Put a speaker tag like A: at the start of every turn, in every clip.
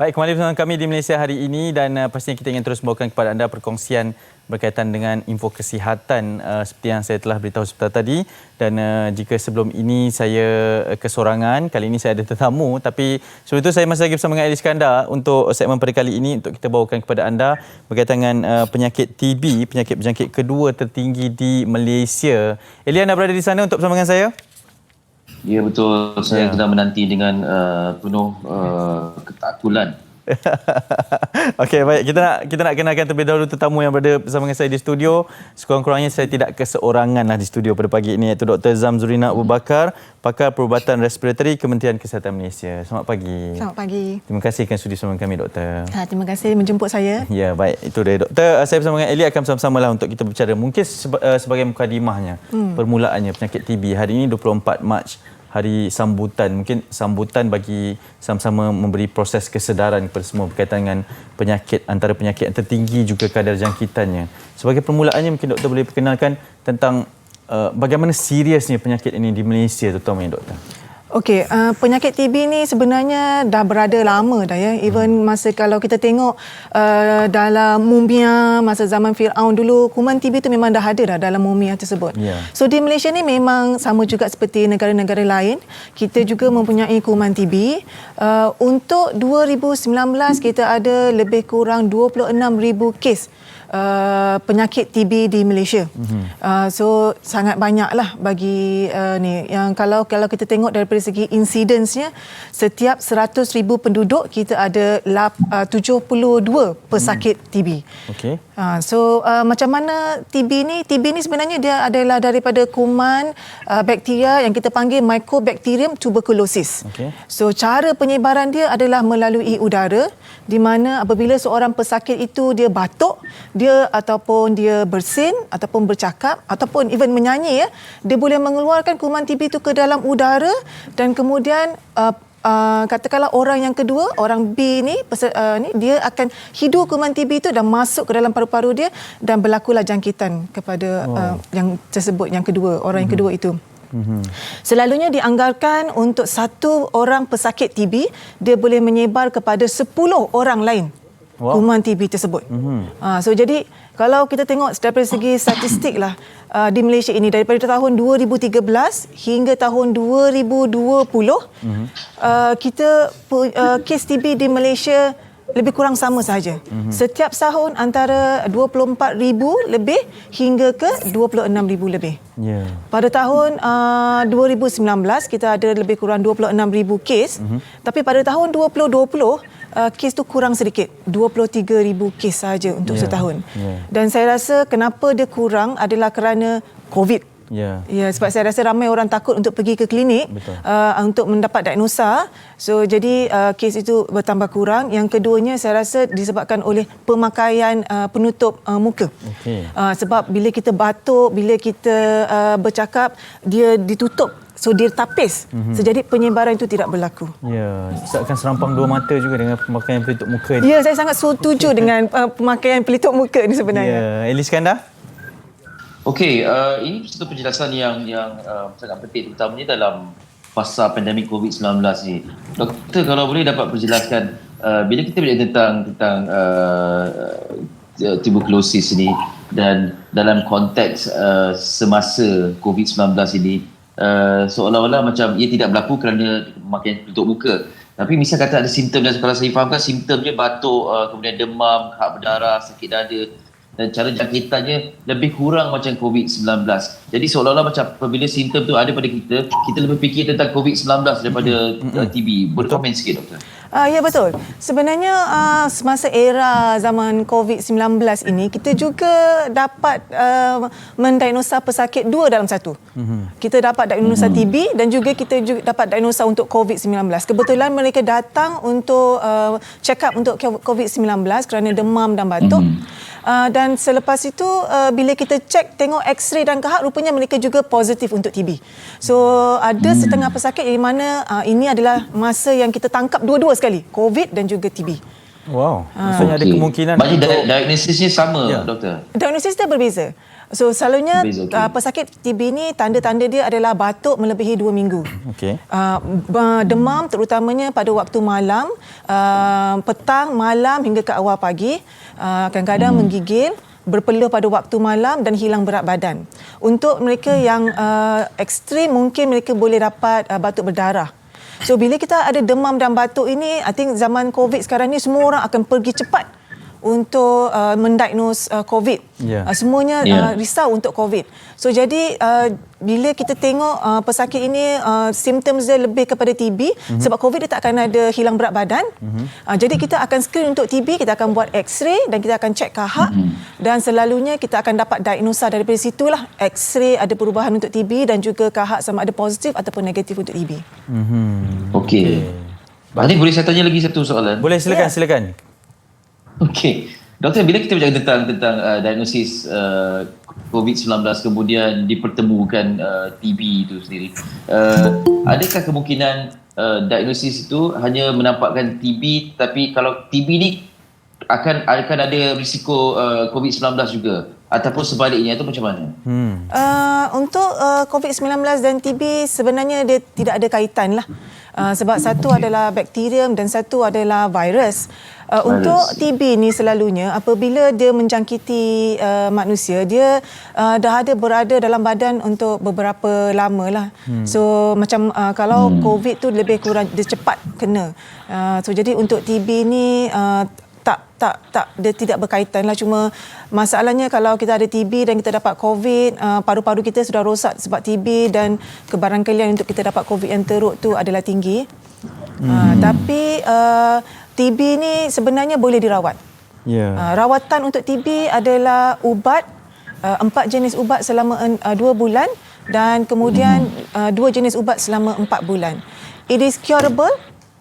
A: Baik, kembali bersama kami di Malaysia hari ini dan pastinya kita ingin terus membawakan kepada anda perkongsian berkaitan dengan info kesihatan seperti yang saya telah beritahu sebentar tadi. Dan jika sebelum ini saya kesorangan, kali ini saya ada tetamu, tapi sebelum itu saya masih lagi bersama dengan Eli Iskandar untuk segmen pada kali ini untuk kita bawakan kepada anda berkaitan dengan penyakit TB, penyakit berjangkit kedua tertinggi di Malaysia. Eli, anda berada di sana untuk bersama dengan saya?
B: Ya, betul. Saya sedang menanti dengan penuh ketakutan.
A: Okey, baik. Kita nak kenalkan terlebih dahulu tetamu yang berada bersama dengan saya di studio. Sekurang-kurangnya saya tidak keseorangan di studio pada pagi ini, iaitu Dr. Zamzurina Abu Bakar, pakar perubatan respiratory Kementerian Kesihatan Malaysia. Selamat pagi.
C: Selamat pagi.
A: Terima kasih kerana sudi bersama kami, Doktor.
C: Terima kasih menjemput saya.
A: Ya, baik. Itu dia, Doktor. Saya bersama dengan Eli akan bersama-sama untuk kita berbicara. Mungkin sebagai mukadimahnya, permulaannya penyakit TB. Hari ini 24 Mac. Hari sambutan, mungkin sambutan bagi sama-sama memberi proses kesedaran kepada semua berkaitan dengan penyakit, antara penyakit yang tertinggi juga kadar jangkitannya. Sebagai permulaannya, mungkin doktor boleh perkenalkan tentang bagaimana seriusnya penyakit ini di Malaysia terutamanya, doktor.
C: Okey, penyakit TB ni sebenarnya dah berada lama dah ya. Even masa kalau kita tengok dalam mumia masa zaman Firaun dulu, kuman TB tu memang dah ada dah dalam mumia tersebut.
A: Yeah.
C: So di Malaysia ni memang sama juga seperti negara-negara lain, kita juga mempunyai kuman TB. Untuk 2019 kita ada lebih kurang 26,000 kes penyakit TB di Malaysia. So sangat banyaklah bagi ni. Yang kalau kita tengok daripada segi insidensnya, setiap 100,000 penduduk kita ada 72 pesakit TB.
A: Okey.
C: So macam mana TB ni? TB ni sebenarnya dia adalah daripada kuman bakteria yang kita panggil Mycobacterium tuberculosis.
A: Okay.
C: So cara penyebaran dia adalah melalui udara, di mana apabila seorang pesakit itu dia batuk, dia ataupun dia bersin ataupun bercakap ataupun even menyanyi, dia boleh mengeluarkan kuman TB itu ke dalam udara dan kemudian katakanlah orang yang kedua, orang B ni, dia akan hidu kuman TB itu dan masuk ke dalam paru-paru dia dan berlakulah jangkitan kepada yang tersebut, yang kedua, orang yang kedua itu. Selalunya dianggarkan untuk satu orang pesakit TB, dia boleh menyebar kepada 10 orang lain kuman TB tersebut. So jadi kalau kita tengok daripada segi statistik lah, di Malaysia ini daripada tahun 2013 hingga tahun 2020, kita kes TB di Malaysia lebih kurang sama sahaja. Setiap tahun antara 24,000 lebih hingga ke 26,000 lebih.
A: Yeah.
C: Pada tahun 2019 kita ada lebih kurang 26,000 kes. Tapi pada tahun 2020 kes tu kurang sedikit, 23,000 kes sahaja untuk setahun. Dan saya rasa kenapa dia kurang adalah kerana COVID. Ya, sebab saya rasa ramai orang takut untuk pergi ke klinik untuk mendapat diagnosa. So jadi kes itu bertambah kurang. Yang keduanya saya rasa disebabkan oleh pemakaian penutup muka. Sebab bila kita batuk, bila kita bercakap, dia ditutup. So dia tapis. So, jadi penyebaran itu tidak berlaku.
A: Ya, akan serampang dua mata juga dengan pemakaian pelitup muka ni.
C: Ya, saya sangat setuju dengan pemakaian pelitup muka ni sebenarnya.
A: Ya, Eli Iskandar.
B: Okey, ini satu penjelasan yang sangat penting, terutamanya dalam fasa pandemik COVID-19 ni. Doktor, kalau boleh dapat perjelaskan, bila kita bercakap tentang tuberculosis ini dan dalam konteks semasa COVID-19 ini, seolah-olah macam ia tidak berlaku kerana pemakaian pelitup muka. Tapi misal kata ada simptom, dan kalau saya fahamkan simptomnya batuk, kemudian demam, hak berdarah, sakit dada, dan cara jangkitannya lebih kurang macam COVID-19. Jadi seolah-olah macam apabila simptom tu ada pada kita lebih fikir tentang COVID-19 daripada TB. Boleh komen sikit, doktor?
C: Ya, betul. Sebenarnya semasa era zaman COVID-19 ini, kita juga dapat mendiagnosa pesakit dua dalam satu. Kita dapat diagnosa TB dan juga kita juga dapat diagnosa untuk COVID-19. Kebetulan mereka datang untuk check up untuk COVID-19 kerana demam dan batuk. Dan selepas itu bila kita cek, tengok X-ray dan kahak, rupanya mereka juga positif untuk TB. So ada setengah pesakit di mana ini adalah masa yang kita tangkap dua-dua sekali, COVID dan juga TB.
A: Wow. Maksudnya ada kemungkinan
B: Maknanya diagnosisnya sama,
A: Ya.
B: doktor?
C: Diagnosis dia berbeza. So selalunya
B: Berbeza, okey.
C: pesakit TB ni tanda-tanda dia adalah batuk melebihi 2 minggu.
A: Okey.
C: Demam terutamanya pada waktu malam, petang, malam hingga ke awal pagi, kadang-kadang menggigil, berpeluh pada waktu malam dan hilang berat badan. Untuk mereka yang ekstrim mungkin mereka boleh dapat batuk berdarah. So bila kita ada demam dan batuk ini, I think zaman COVID sekarang ni semua orang akan pergi cepat untuk mendiagnose COVID.
A: Ya.
C: Semuanya
B: Ya.
C: risau untuk COVID. So jadi bila kita tengok pesakit ini simptom dia lebih kepada TB, sebab COVID dia tak akan ada hilang berat badan. Jadi kita akan screen untuk TB, kita akan buat X-ray dan kita akan cek kahak dan selalunya kita akan dapat diagnosa daripada situlah. X-ray ada perubahan untuk TB dan juga kahak sama ada positif ataupun negatif untuk TB.
B: Okey. Tadi boleh saya tanya lagi satu soalan?
A: Boleh, silakan,
C: Ya.
A: silakan.
B: Okey. Doktor, bila kita bercakap tentang diagnosis COVID-19 kemudian dipertemukan TB itu sendiri, adakah kemungkinan diagnosis itu hanya menampakkan TB, tapi kalau TB ni akan ada risiko COVID-19 juga, ataupun sebaliknya, itu macam mana?
C: Untuk COVID-19 dan TB sebenarnya dia tidak ada kaitan lah. Sebab satu adalah bakterium dan satu adalah virus. Untuk TB ni selalunya apabila dia menjangkiti manusia, dia dah ada berada dalam badan untuk beberapa lama lah. So macam kalau COVID tu lebih kurang dia cepat kena. So jadi untuk TB ni tak dia tidak berkaitan lah. Cuma masalahnya kalau kita ada TB dan kita dapat COVID, paru-paru kita sudah rosak sebab TB dan kebarangkalian untuk kita dapat COVID yang teruk tu adalah tinggi. Tapi TB ni sebenarnya boleh dirawat.
A: Ya.
C: Rawatan untuk TB adalah ubat, 4 jenis ubat selama 2 bulan dan kemudian 2 jenis ubat selama 4 bulan. It is curable,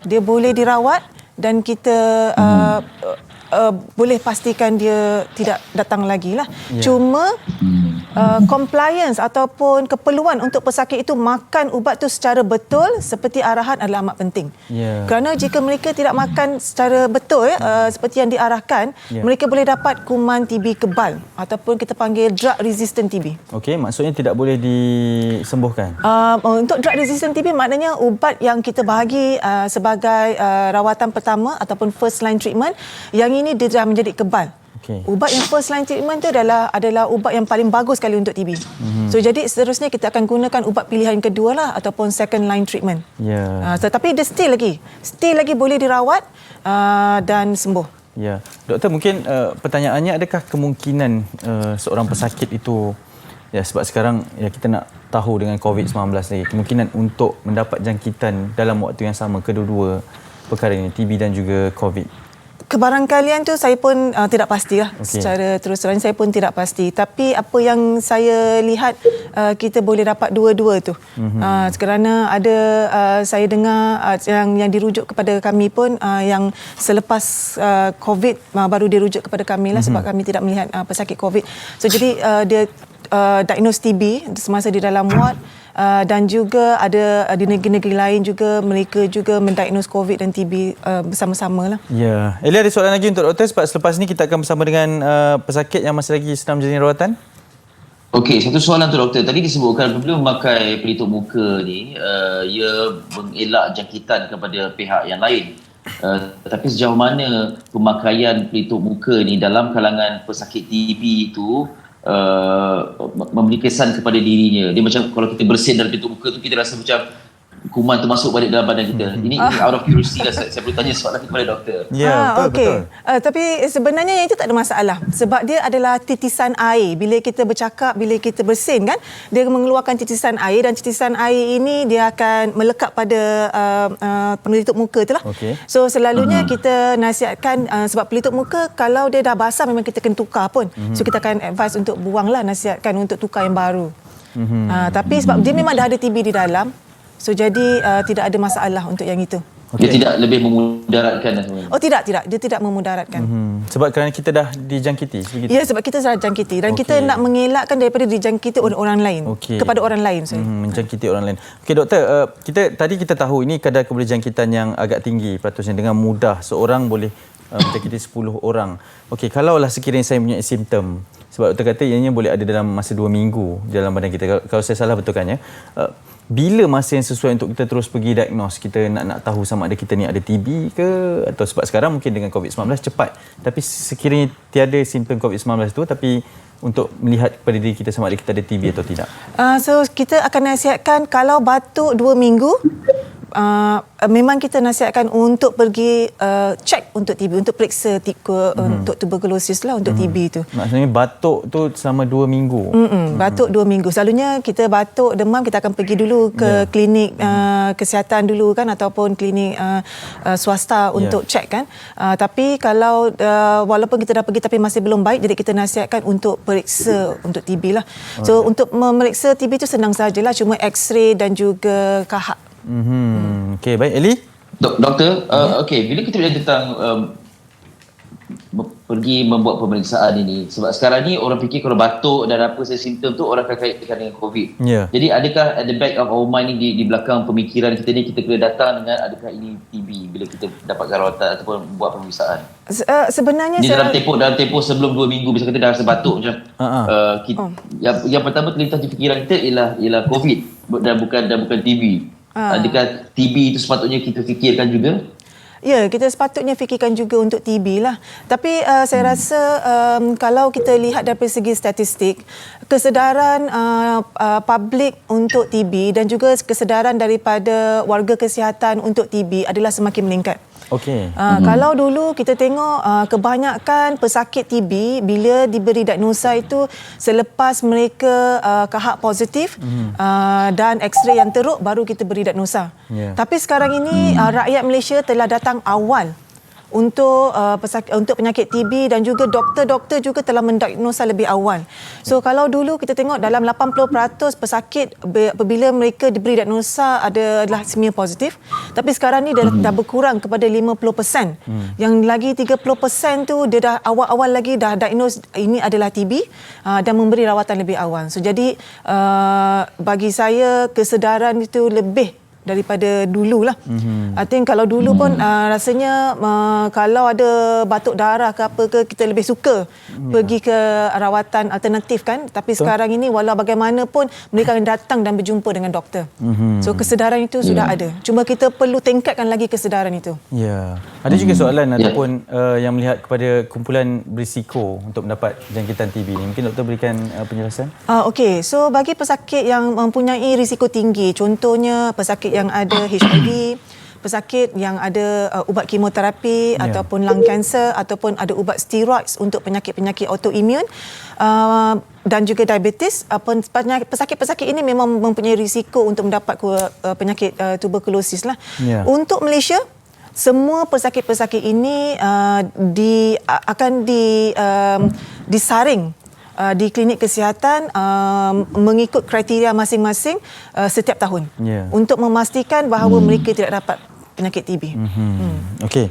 C: dia boleh dirawat dan kita boleh pastikan dia tidak datang lagi lah. Cuma compliance ataupun keperluan untuk pesakit itu makan ubat tu secara betul seperti arahan adalah amat penting. Kerana jika mereka tidak makan secara betul seperti yang diarahkan, mereka boleh dapat kuman TB kebal ataupun kita panggil drug resistant TB.
A: Okey, maksudnya tidak boleh disembuhkan.
C: Untuk drug resistant TB maknanya ubat yang kita bahagi sebagai rawatan pertama ataupun first line treatment, yang ini dia dah menjadi kebal.
A: Okey.
C: Ubat yang first line treatment tu adalah ubat yang paling bagus sekali untuk TB. So jadi seterusnya kita akan gunakan ubat pilihan kedua lah ataupun second line treatment.
A: Ya.
C: Tetapi dia still lagi boleh dirawat dan sembuh.
A: Ya. Doktor, mungkin pertanyaannya, adakah kemungkinan seorang pesakit itu, ya sebab sekarang ya kita nak tahu dengan COVID-19 lagi, kemungkinan untuk mendapat jangkitan dalam waktu yang sama kedua-dua perkara ini, TB dan juga COVID?
C: Kebarangkalian tu saya pun tidak pastilah.
A: Okey.
C: Secara terus terang saya pun tidak pasti. Tapi apa yang saya lihat kita boleh dapat dua-dua tu. Kerana ada saya dengar yang dirujuk kepada kami pun yang selepas COVID baru dirujuk kepada kami lah sebab kami tidak melihat pesakit COVID. So jadi dia diagnose TB semasa di dalam ward. Dan juga ada di negeri-negeri lain juga mereka juga mendiagnose COVID dan TB bersama-sama lah.
A: Ya. Elia, ada soalan lagi untuk doktor sebab selepas ni kita akan bersama dengan pesakit yang masih lagi sedang menjalani rawatan.
B: Okey, satu soalan tu doktor. Tadi disebutkan apabila memakai pelitup muka ni, ia mengelak jangkitan kepada pihak yang lain. Tetapi sejauh mana pemakaian pelitup muka ni dalam kalangan pesakit TB itu memberi kesan kepada dirinya. Dia macam kalau kita bersin dalam pelitup muka tu, kita rasa macam kuman tu masuk balik dalam badan kita. Ini out of curiosity lah, saya perlu tanya soalan kepada doktor.
A: Ya, betul,
C: okey.
A: betul.
C: Tapi sebenarnya yang itu tak ada masalah sebab dia adalah titisan air. Bila kita bercakap, bila kita bersin kan, dia mengeluarkan titisan air dan titisan air ini dia akan melekat pada pelitup muka tu lah.
A: Okey.
C: So selalunya kita nasihatkan sebab pelitup muka kalau dia dah basah memang kita kena tukar pun. So kita akan advise untuk buanglah, nasihatkan untuk tukar yang baru. Tapi sebab dia memang dah ada TB di dalam, so jadi tidak ada masalah untuk yang itu.
B: Dia tidak lebih memudaratkan sebenarnya.
C: Oh tidak, dia tidak memudaratkan.
A: Sebab kerana kita dah dijangkiti begitu.
C: Ya, sebab kita sudah jangkiti dan kita nak mengelakkan daripada dijangkiti oleh orang lain. Kepada orang lain.
A: Menjangkiti orang lain. Okey doktor, kita tahu ini kadar kebolehjangkitan yang agak tinggi peratusnya, dengan mudah seorang boleh menjangkiti 10 orang. Okey, kalaulah sekiranya saya punya simptom, sebab doktor kata ianya boleh ada dalam masa 2 minggu dalam badan kita. Kalau saya salah betulkan ya. Bila masa yang sesuai untuk kita terus pergi diagnose, kita nak tahu sama ada kita ni ada TB ke, atau sebab sekarang mungkin dengan COVID-19 cepat, tapi sekiranya tiada simptom COVID-19 tu, tapi untuk melihat kepada diri kita sama ada kita ada TB atau tidak.
C: So kita akan nasihatkan kalau batuk 2 minggu, memang kita nasihatkan untuk pergi cek untuk TB, untuk periksa untuk tuberculosis lah, untuk TB tu.
A: Maksudnya batuk tu selama 2 minggu.
C: Batuk 2 minggu. Selalunya kita batuk, demam, kita akan pergi dulu ke klinik kesihatan dulu kan, ataupun klinik swasta untuk cek kan. Tapi kalau walaupun kita dah pergi tapi masih belum baik, jadi kita nasihatkan untuk periksa untuk TB lah. So untuk memeriksa TB tu senang sajalah, cuma X-ray dan juga kahak.
A: Okey, baik. Eli?
B: Doktor, okey, bila kita bincang tentang pergi membuat pemeriksaan ini, sebab sekarang ni orang fikir kalau batuk dan apa simptom tu orang akan kaitkan dengan COVID. Jadi adakah at the back of our mind ni, di belakang pemikiran kita ni, kita kena datang dengan adakah ini TB bila kita dapatkan rawatan ataupun buat pemeriksaan?
C: Sebenarnya
B: ni dalam tempoh sebelum 2 minggu, bisa kita dah rasa batuk macam yang pertama terlintas di fikiran kita ialah COVID dan bukan TB. Adakah TB itu sepatutnya kita fikirkan juga?
C: Ya, kita sepatutnya fikirkan juga untuk TB lah. Tapi saya rasa kalau kita lihat dari segi statistik, kesedaran publik untuk TB dan juga kesedaran daripada warga kesihatan untuk TB adalah semakin meningkat.
A: Okey.
C: Kalau dulu kita tengok kebanyakan pesakit TB bila diberi diagnosa itu selepas mereka kahak positif dan X-ray yang teruk baru kita beri diagnosa. Tapi sekarang ini rakyat Malaysia telah datang awal untuk penyakit TB dan juga doktor-doktor juga telah mendiagnosa lebih awal. So kalau dulu kita tengok dalam 80% pesakit apabila mereka diberi diagnosa adalah semia positif, tapi sekarang ni dah berkurang kepada 50%. Yang lagi 30% tu dia dah awal-awal lagi dah diagnose ini adalah TB dan memberi rawatan lebih awal. So jadi bagi saya kesedaran itu lebih daripada dululah. I think kalau dulu pun rasanya kalau ada batuk darah ke apa ke, kita lebih suka pergi ke rawatan alternatif kan. Tapi sekarang ini walau bagaimanapun mereka akan datang dan berjumpa dengan doktor. So kesedaran itu sudah ada. Cuma kita perlu tingkatkan lagi kesedaran itu.
A: Ya. Ada juga soalan ataupun yang melihat kepada kumpulan berisiko untuk mendapat jangkitan TB ni. Mungkin doktor berikan penjelasan.
C: Okey. So bagi pesakit yang mempunyai risiko tinggi, contohnya pesakit yang ada HIV, pesakit yang ada ubat kemoterapi ataupun lung cancer ataupun ada ubat steroids untuk penyakit-penyakit autoimun dan juga diabetes, pesakit-pesakit ini memang mempunyai risiko untuk mendapat penyakit tuberkulosis lah. Untuk Malaysia, semua pesakit-pesakit ini akan disaring di klinik kesihatan mengikut kriteria masing-masing setiap tahun untuk memastikan bahawa mereka tidak dapat penyakit TB.
A: Okey.